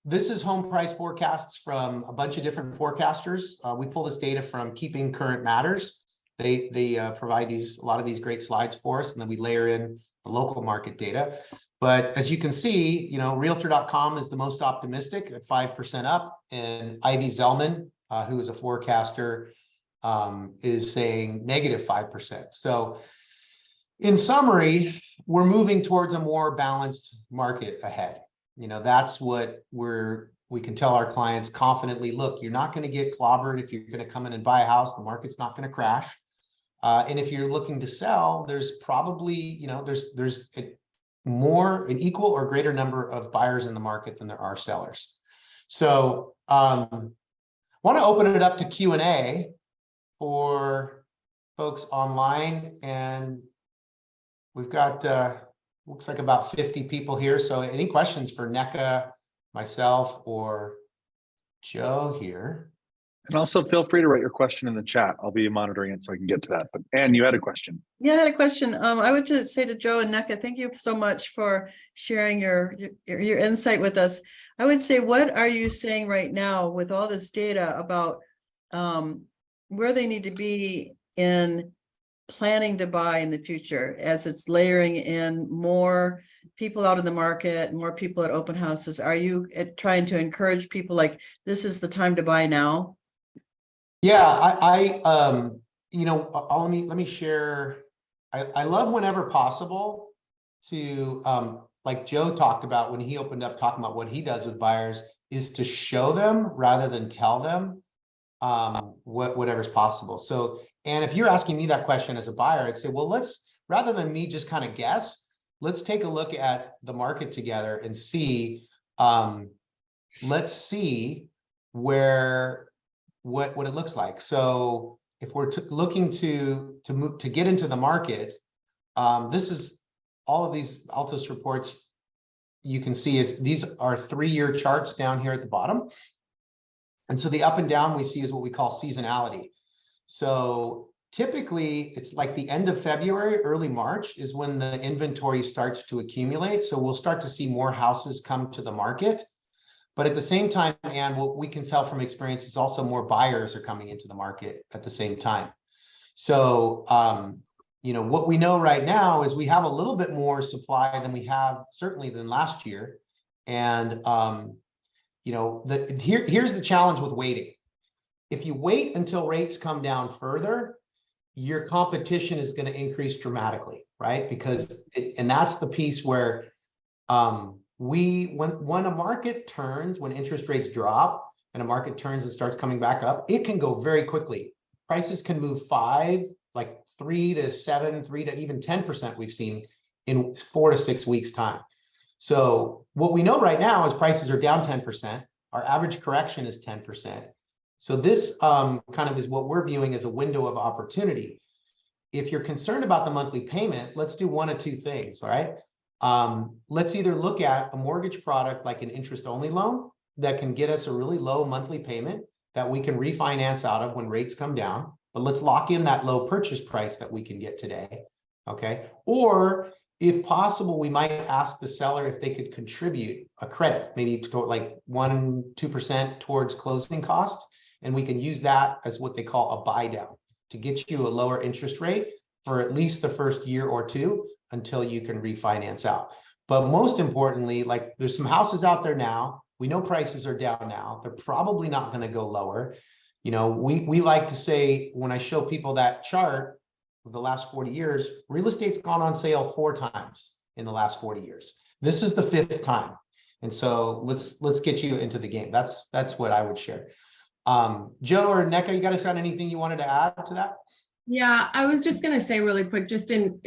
This is home price forecasts from a bunch of different forecasters. We pull this data from Keeping Current Matters. They provide a lot of these great slides for us, and then we layer in the local market data. But as you can see, Realtor.com is the most optimistic at 5% up, and Ivy Zellman, who is a forecaster, is saying -5%. So in summary, we're moving towards a more balanced market ahead. That's what we can tell our clients confidently, look, you're not going to get clobbered if you're going to come in and buy a house. The market's not going to crash. And if you're looking to sell, there's probably, there's an equal or greater number of buyers in the market than there are sellers. So I want to open it up to Q&A for folks online, and we've got looks like about 50 people here. So any questions for NECA, myself, or Joe here? And also feel free to write your question in the chat. I'll be monitoring it so I can get to that. But Anne, you had a question. Yeah, I had a question. I would just say to Joe and NECA, thank you so much for sharing your insight with us. I would say, what are you saying right now with all this data about where they need to be in planning to buy in the future, as it's layering in more people out in the market, more people at open houses? Are you trying to encourage people like, this is the time to buy now? Yeah, let me share. I love whenever possible to, like Joe talked about when he opened up talking about what he does with buyers, is to show them rather than tell them whatever's possible. So, and if you're asking me that question as a buyer, I'd say, well, rather than me just kind of guess, let's take a look at the market together and see, let's see what it looks like. So if we're looking to move to get into the market, this is all of these Altos reports you can see is these are 3-year charts down here at the bottom. And so the up and down we see is what we call seasonality. So typically it's like the end of February, early March is when the inventory starts to accumulate. So we'll start to see more houses come to the market. But at the same time, and what we can tell from experience is also more buyers are coming into the market at the same time. So, what we know right now is we have a little bit more supply than we have certainly than last year. And, here's the challenge with waiting. If you wait until rates come down further, your competition is going to increase dramatically, right? Because, and that's the piece where, when a market turns, when interest rates drop and a market turns and starts coming back up, it can go very quickly. Prices can move 3 to 7, 3 to even 10% we've seen in 4 to 6 weeks time. So what we know right now is prices are down 10%. Our average correction is 10%. So this kind of is what we're viewing as a window of opportunity. If you're concerned about the monthly payment, let's do one of two things, all right? Let's either look at a mortgage product like an interest-only loan that can get us a really low monthly payment that we can refinance out of when rates come down, but let's lock in that low purchase price that we can get today, okay? Or if possible, we might ask the seller if they could contribute a credit, maybe to like 1-2% towards closing costs, and we can use that as what they call a buy down to get you a lower interest rate for at least the first year or two until you can refinance out. But most importantly, like there's some houses out there now. We know prices are down now. They're probably not going to go lower. We like to say, when I show people that chart of the last 40 years, real estate's gone on sale 4 times in the last 40 years. This is the 5th time. And so let's get you into the game. That's what I would share. Joe or NECA, you guys got anything you wanted to add to that? Yeah, I was just going to say really quick, just in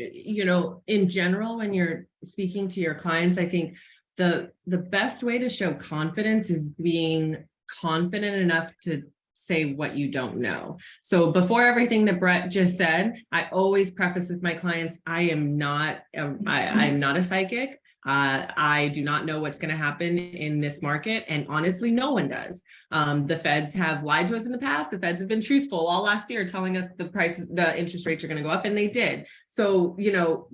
general, when you're speaking to your clients, I think the best way to show confidence is being confident enough to say what you don't know. So before everything that Brett just said, I always preface with my clients, I'm not a psychic. I do not know what's going to happen in this market. And honestly, no one does. The feds have lied to us in the past. The feds have been truthful all last year, telling us the interest rates are going to go up, and they did. So,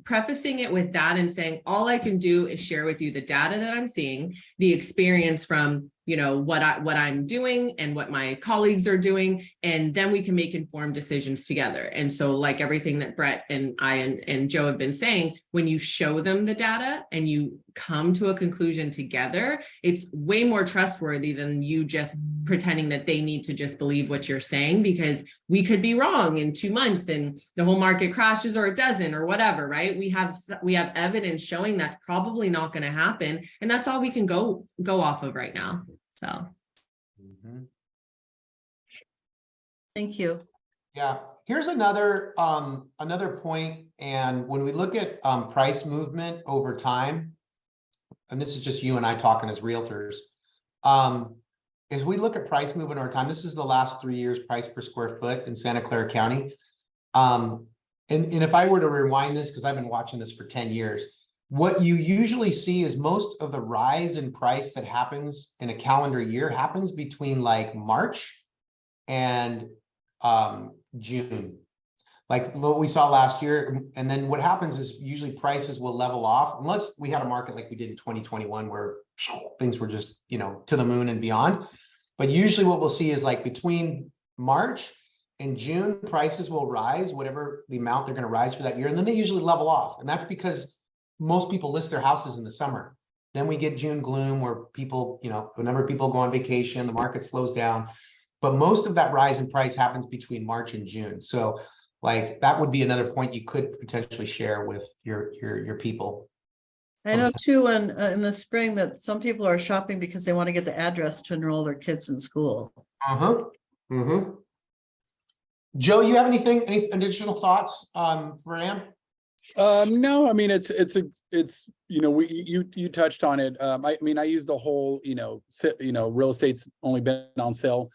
prefacing it with that and saying, all I can do is share with you the data that I'm seeing, the experience from what I'm doing and what my colleagues are doing, and then we can make informed decisions together. And so, like everything that Brett and I and Joe have been saying, when you show them the data and you come to a conclusion together, it's way more trustworthy than you just pretending that they need to just believe what you're saying, because we could be wrong in 2 months and the whole market crashes, or it doesn't, or whatever, right? We have evidence showing that's probably not going to happen, and that's all we can go off of right now. So Thank you. Yeah, here's another point. And when we look at price movement over time, and this is just you and I talking as realtors, as we look at price movement over time, this is the last 3 years price per square foot in Santa Clara County. And if I were to rewind this, because I've been watching this for 10 years, what you usually see is most of the rise in price that happens in a calendar year happens between like March and June, like what we saw last year. And then what happens is usually prices will level off, unless we had a market like we did in 2021 where things were just, to the moon and beyond. But usually what we'll see is like between March and June, prices will rise, whatever the amount they're going to rise for that year. And then they usually level off. And that's because most people list their houses in the summer. Then we get June gloom where people, a number of people go on vacation, the market slows down. But most of that rise in price happens between March and June. So like that would be another point you could potentially share with your people. I know too, in the spring that some people are shopping because they want to get the address to enroll their kids in school. Joe, you have any additional thoughts for Ann? No, I mean, it's, you touched on it. I mean, I use the whole, real estate's only been on sale,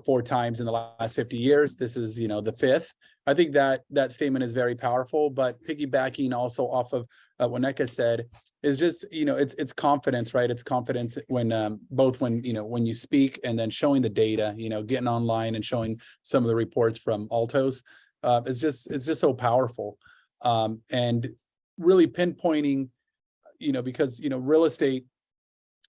4 times in the last 50 years. This is, the 5th. I think that statement is very powerful, but piggybacking also off of what Nneka said is just, it's confidence, right? It's confidence when, both when you speak and then showing the data, getting online and showing some of the reports from Altos. It's just so powerful. And really pinpointing, because, real estate,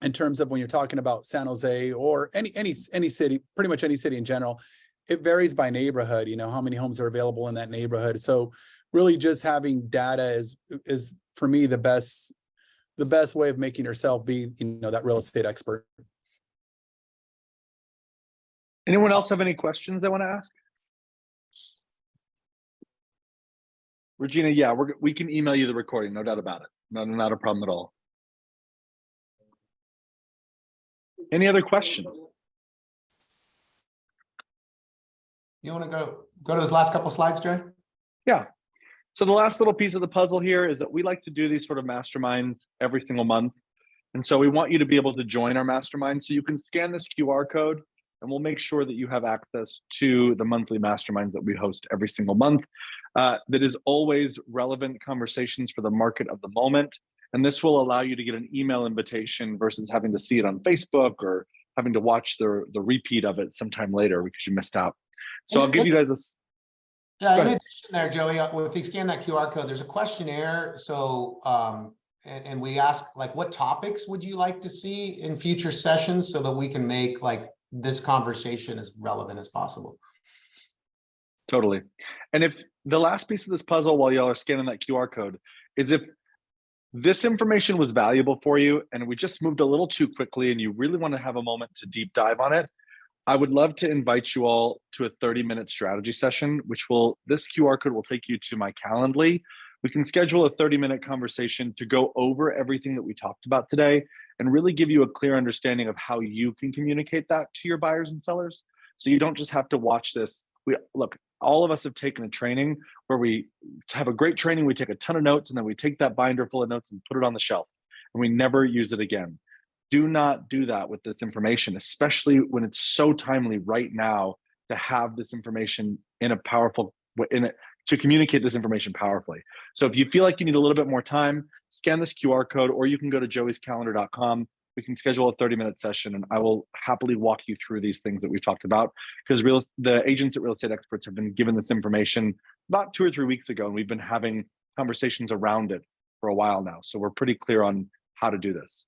in terms of when you're talking about San Jose or any city, pretty much any city in general, it varies by neighborhood, how many homes are available in that neighborhood. So really just having data is for me the best way of making yourself be, that real estate expert. Anyone else have any questions they want to ask? Regina, yeah, we can email you the recording, no doubt about it. Not a problem at all. Any other questions? You want to go to those last couple slides, Joey? Yeah. So the last little piece of the puzzle here is that we like to do these sort of masterminds every single month. And so we want you to be able to join our mastermind. So you can scan this QR code and we'll make sure that you have access to the monthly masterminds that we host every single month. That is always relevant conversations for the market of the moment. And this will allow you to get an email invitation versus having to see it on Facebook or having to watch the repeat of it sometime later because you missed out. So I'll give you guys a... Yeah, in addition there, Joey, if you scan that QR code, there's a questionnaire. So, and we ask like, what topics would you like to see in future sessions so that we can make like this conversation as relevant as possible? Totally. And if the last piece of this puzzle while y'all are scanning that QR code is if this information was valuable for you and we just moved a little too quickly and you really want to have a moment to deep dive on it, I would love to invite you all to a 30-minute strategy session, this QR code will take you to my Calendly. We can schedule a 30-minute conversation to go over everything that we talked about today and really give you a clear understanding of how you can communicate that to your buyers and sellers. So you don't just have to watch this. Look, all of us have taken a training where we have a great training, we take a ton of notes, and then we take that binder full of notes and put it on the shelf, and we never use it again. Do not do that with this information, especially when it's so timely right now to have this information in a powerful way, to communicate this information powerfully. So if you feel like you need a little bit more time, scan this QR code, or you can go to joeyscalendar.com. We can schedule a 30-minute session and I will happily walk you through these things that we've talked about, because the agents at Real Estate Experts have been given this information about 2 or 3 weeks ago, and we've been having conversations around it for a while now. So we're pretty clear on how to do this.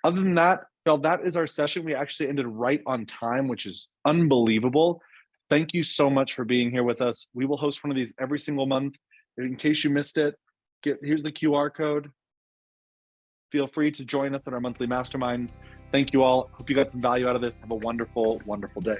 Other than that, Phil, that is our session. We actually ended right on time, which is unbelievable. Thank you so much for being here with us. We will host one of these every single month. In case you missed it, here's the QR code. Feel free to join us at our monthly masterminds. Thank you all. Hope you got some value out of this. Have a wonderful, wonderful day.